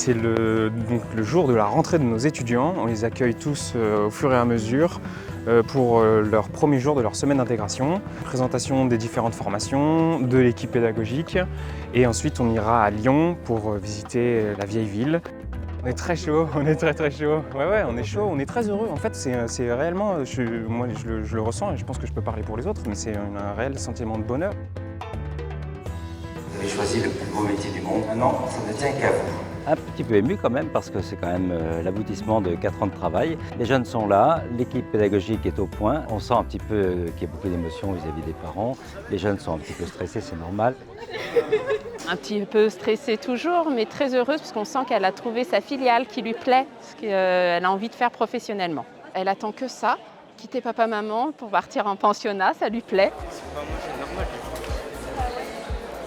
c'est donc le jour de la rentrée de nos étudiants. On les accueille tous au fur et à mesure pour leur premier jour de leur semaine d'intégration. Présentation des différentes formations, de l'équipe pédagogique et ensuite on ira à Lyon pour visiter la vieille ville. On est très chaud, on est très chaud. Ouais, on est chaud, on est très heureux. En fait, c'est réellement, moi je le ressens et je pense que je peux parler pour les autres, mais c'est un réel sentiment de bonheur. Vous avez choisi le plus beau métier du monde. Maintenant, ça ne tient qu'à vous. Un petit peu ému quand même parce que c'est quand même l'aboutissement de 4 ans de travail. Les jeunes sont là, l'équipe pédagogique est au point. On sent un petit peu qu'il y a beaucoup d'émotions vis-à-vis des parents. Les jeunes sont un petit peu stressés, c'est normal. Un petit peu stressée toujours, mais très heureuse parce qu'on sent qu'elle a trouvé sa filiale qui lui plaît, ce qu'elle a envie de faire professionnellement. Elle attend que ça, quitter papa-maman pour partir en pensionnat, ça lui plaît.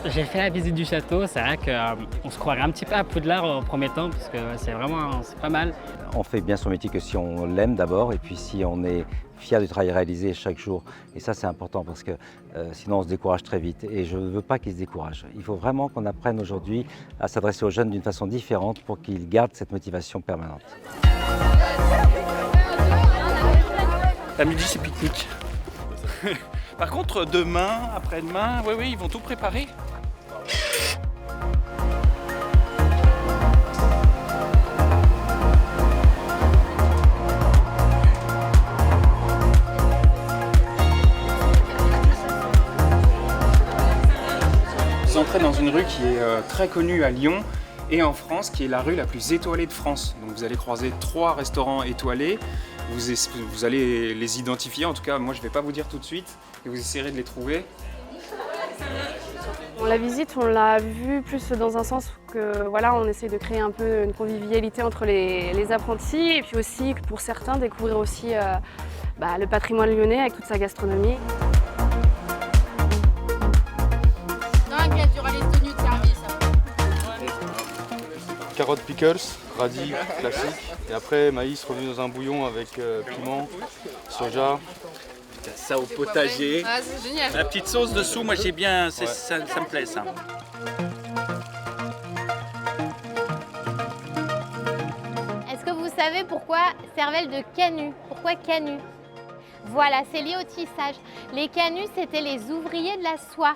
J'ai fait la visite du château, c'est vrai qu'on se croirait un petit peu à Poudlard au premier temps parce que c'est pas mal. On fait bien son métier que si on l'aime d'abord et puis si on est fier du travail réalisé chaque jour. Et ça c'est important parce que sinon on se décourage très vite et je ne veux pas qu'ils se découragent. Il faut vraiment qu'on apprenne aujourd'hui à s'adresser aux jeunes d'une façon différente pour qu'ils gardent cette motivation permanente. À midi c'est pique-nique. Par contre demain, après-demain, oui, ils vont tout préparer. Vous entrez dans une rue qui est très connue à Lyon et en France, qui est la rue la plus étoilée de France. Donc vous allez croiser 3 restaurants étoilés, vous allez les identifier, en tout cas moi je ne vais pas vous dire tout de suite, et vous essayerez de les trouver. La visite, on l'a vue plus dans un sens que voilà, on essaie de créer un peu une convivialité entre les apprentis et puis aussi pour certains découvrir aussi le patrimoine lyonnais avec toute sa gastronomie. T'inquiète, il y aura les tenues de service. Carottes pickles, radis classique, et après maïs revenu dans un bouillon avec piment, soja. Ça au potager. Ah, c'est génial. La petite sauce dessous, moi j'ai bien, ça me plaît ça. Est-ce que vous savez pourquoi cervelle de canut? Pourquoi canut? Voilà, c'est lié au tissage. Les canuts, c'était les ouvriers de la soie.